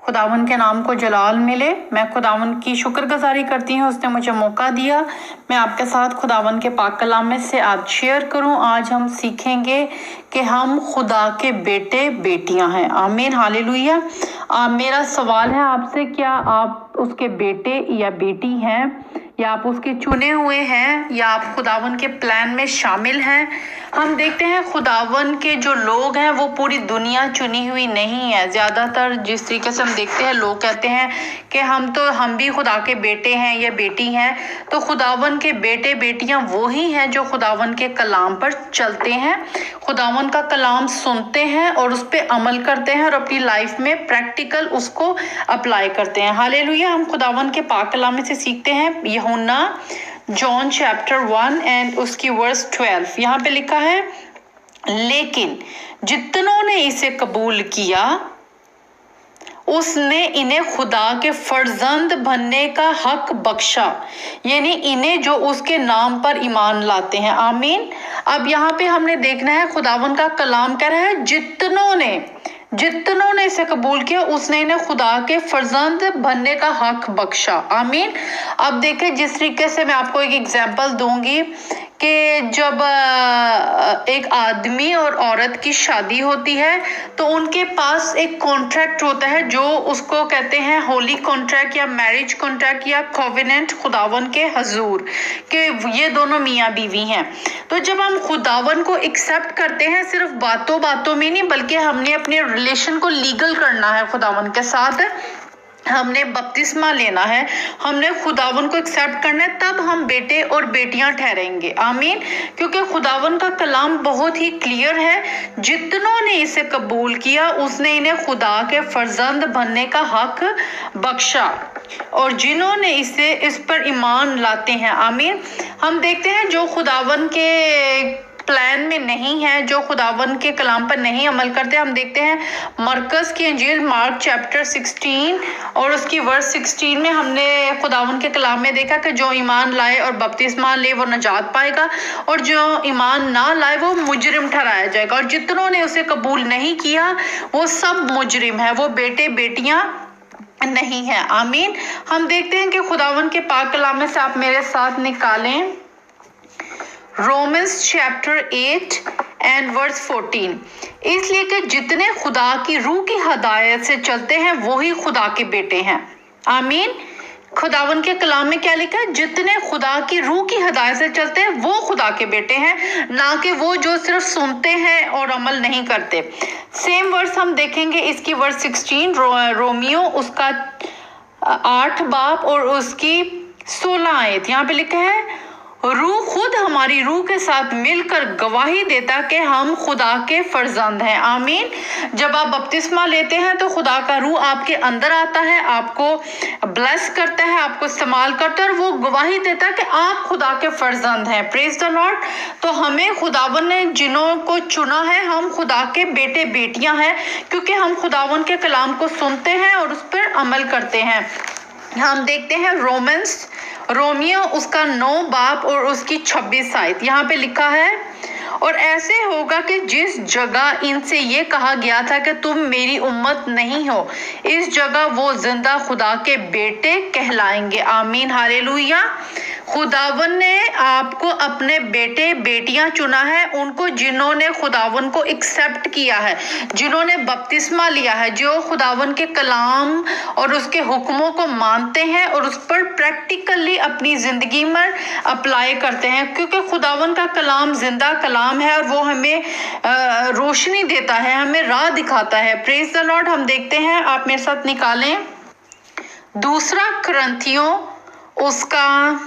खुदावन के नाम को जलाल मिले। मैं खुदावन की शुक्रगुजारी करती हूँ, उसने मुझे मौका दिया मैं आपके साथ खुदावन के पाक कलाम में से आज शेयर करूँ। आज हम सीखेंगे कि हम खुदा के बेटे बेटियां हैं। आमीन, हालेलुया। मेरा सवाल है आपसे, क्या आप उसके बेटे या बेटी हैं, या आप उसके चुने हुए हैं, या आप खुदावन के प्लान में शामिल हैं? हम देखते हैं खुदावन के जो लोग हैं वो पूरी दुनिया चुनी हुई नहीं है। ज़्यादातर जिस तरीके से हम देखते हैं, लोग कहते हैं कि हम भी खुदा के बेटे हैं या बेटी हैं। तो खुदावन के बेटे बेटियां वो ही हैं जो खुदावन के कलाम पर चलते हैं, खुदावन का कलाम सुनते हैं और उस पर अमल करते हैं और अपनी लाइफ में प्रैक्टिकल उसको अप्लाई करते हैं। हालेलुया। हम खुदावन के पाक कलाम में से सीखते हैं यूहन्ना जॉन चैप्टर 1 एंड उसकी वर्स 12। यहाँ पे लिखा है, लेकिन जितनों ने इसे कबूल किया उसने इन्हें खुदा के फर्जंद बनने का हक बख्शा, यानी इन्हें जो उसके नाम पर ईमान लाते हैं। आमीन। अब यहाँ पे हमने देखना है, खुदावन का कलाम कह रहा है जितनों ने इसे कबूल किया उसने इन्हें खुदा के फर्जंद बनने का हक बख्शा। आमीन। अब देखें, जिस तरीके से मैं आपको एक एग्जांपल दूंगी कि जब एक आदमी और औरत की शादी होती है तो उनके पास एक कॉन्ट्रैक्ट होता है जो उसको कहते हैं होली कॉन्ट्रैक्ट या मैरिज कॉन्ट्रैक्ट या कोवेनेंट खुदावन के हजूर, कि ये दोनों मियाँ बीवी हैं। तो जब हम खुदावन को एक्सेप्ट करते हैं, सिर्फ बातों बातों में नहीं बल्कि हमने अपने रिलेशन को लीगल करना है खुदावन के साथ, हमने बपतिस्मा लेना है, हमने खुदावन को एक्सेप्ट करना है, तब हम बेटे और बेटियां ठहरेंगे। आमीन। क्योंकि खुदावन का कलाम बहुत ही क्लियर है, जितनों ने इसे कबूल किया उसने इन्हें खुदा के फर्जंद बनने का हक बख्शा, और जिन्होंने इस पर ईमान लाते हैं। आमीन। हम देखते हैं जो खुदावन के प्लान में नहीं है, जो खुदावन के कलाम पर नहीं अमल करते, हम देखते हैं मरकस की इंजील मार्क चैप्टर 16 और उसकी वर्स 16 में हमने खुदावन के कलाम में देखा कि जो ईमान लाए और बपतिस्मा ले वो नजात पाएगा, और जो ईमान ना लाए वो मुजरिम ठहराया जाएगा, और जितनों ने उसे कबूल नहीं किया वो सब मुजरिम है, वो बेटे बेटियां नहीं है। आमीन। हम देखते हैं कि खुदावन के पाक कलाम में से आप मेरे साथ निकालें रोमन्स चैप्टर 8 एंड वर्स 14। इसलिए कि जितने खुदा की रूह की हदायत से चलते हैं वो ही खुदा के बेटे हैं। आमीन। खुदावन के कलाम में क्या लिखा है? जितने खुदा की रूह की हदायत से चलते हैं वो खुदा के बेटे हैं, ना कि वो जो सिर्फ सुनते हैं और अमल नहीं करते। सेम वर्स हम देखेंगे, इसकी वर्स 16 रोमियो उसका 8 बाब और उसकी 16 आयत। यहाँ पे लिखा है, रूह खुद हमारी रूह के साथ मिलकर गवाही देता कि हम खुदा के फर्जंद हैं। आमीन। जब आप बपतिस्मा लेते हैं तो खुदा का रूह आपके अंदर आता है, आपको ब्लेस करता है, आपको इस्तेमाल करता है, और वो गवाही देता है कि आप खुदा के फर्जंद हैं। Praise the Lord. तो हमें खुदावन ने जिन्हों को चुना है, हम खुदा के बेटे बेटियां हैं, क्योंकि हम खुदावन के कलाम को सुनते हैं और उस पर अमल करते हैं। हम देखते हैं रोमियो उसका 9 बाब और उसकी 26 आयत। यहाँ पे लिखा है, और ऐसे होगा कि जिस जगह इनसे ये कहा गया था कि तुम मेरी उम्मत नहीं हो, इस जगह वो जिंदा खुदा के बेटे कहलाएंगे। आमीन, हालेलुया। खुदावन ने आपको अपने बेटे बेटियां चुना है, उनको जिन्होंने खुदावन को एक्सेप्ट किया है, जिन्होंने बपतिस्मा लिया है, जो खुदावन के कलाम और उसके हुक्मों को मानते हैं और उस पर प्रैक्टिकली अपनी जिंदगी में अप्लाई करते हैं, क्योंकि खुदावन का कलाम जिंदा कलाम है और वो हमें रोशनी देता है, हमें राह दिखाता है। Praise the Lord. हम देखते हैं, आप मेरे साथ निकालें दूसरा करंथियों उसका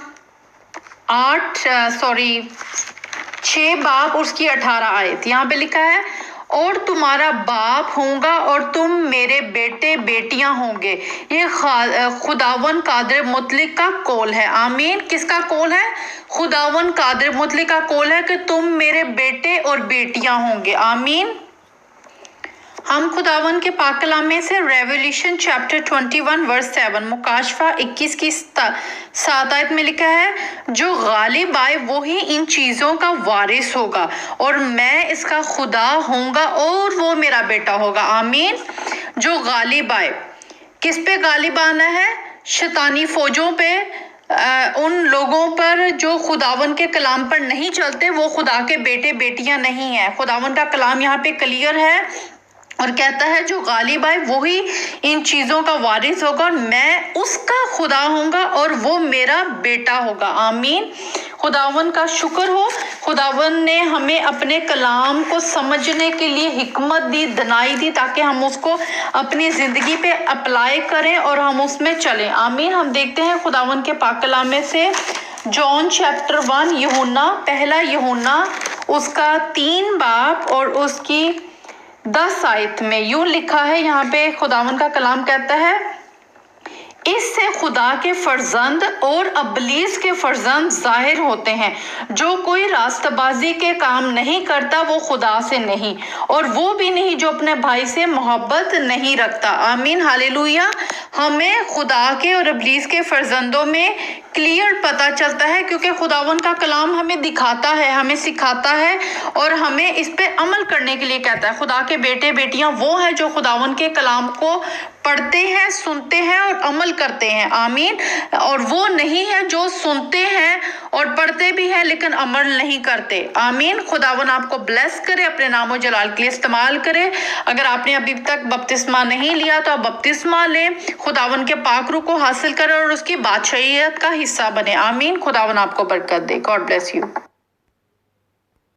6 बाब उसकी 18 आयत। यहाँ पे लिखा है, और तुम्हारा बाप होगा और तुम मेरे बेटे बेटियां होंगे। ये खुदावन कादिर मुतलिक का कौल है। आमीन। किसका कौल है? खुदावन कादिर मुतलिक का कौल है कि तुम मेरे बेटे और बेटियां होंगे। आमीन। हम खुदावन के पाक कलाम में से रेवल्यूशन चैप्टर 21 वर्स 7, मुकाशफा 21 की 7 आयत में लिखा है, जो गालिब आए वो ही इन चीज़ों का वारिस होगा और मैं इसका खुदा होऊंगा और वो मेरा बेटा होगा। आमीन। जो गालिब आए, किस पे गालिब आना है? शैतानी फौजों पे, उन लोगों पर जो खुदावन के कलाम पर नहीं चलते, वो खुदा के बेटे बेटियां नहीं है। खुदावन का कलाम यहाँ पे क्लियर है और कहता है जो गालिब आए वही इन चीजों का वारिस होगा और मैं उसका खुदा होऊंगा और वो मेरा बेटा होगा। आमीन। खुदावन का शुक्र हो, खुदावन ने हमें अपने कलाम को समझने के लिए हिकमत दी, दनाई दी, ताकि हम उसको अपनी जिंदगी पे अप्लाई करें और हम उसमें चलें। आमीन। हम देखते हैं खुदावन के पाक कलाम में से जॉन चैप्टर 1, यूहन्ना, पहला यूहन्ना उसका 3 बाब और उसकी 10 आयत में यूं लिखा है। यहाँ पे खुदावन का कलाम कहता है, इससे खुदा के फर्जंद और अबलीस के फर्जंद जाहिर होते हैं। जो कोई रास्तबाजी के काम नहीं करता वो खुदा से नहीं, और वो भी नहीं जो अपने भाई से मोहब्बत नहीं रखता। आमीन। हालेलुया। हमें खुदा के और अबलीस के फर्जंदों में क्लियर पता चलता है, क्योंकि खुदावन का कलाम हमें दिखाता है, हमें सिखाता है और हमें इस पे अमल करने के लिए कहता है। खुदा के बेटे बेटियां वो हैं जो खुदावन के कलाम को पढ़ते हैं, सुनते हैं और अमल करते हैं। आमीन। और वो नहीं है जो सुनते हैं और पढ़ते भी हैं लेकिन अमल नहीं करते। आमीन। खुदावन आपको ब्लेस करे, अपने नामो जलाल के लिए इस्तेमाल करे। अगर आपने अभी तक बपतिस्मा नहीं लिया तो आप बपतिस्मा लें, खुदावन के पाक रूह को हासिल करें और उसकी बादशाहियत का हिस्सा बने। आमीन। खुदावन आपको बरकत दे। God bless you.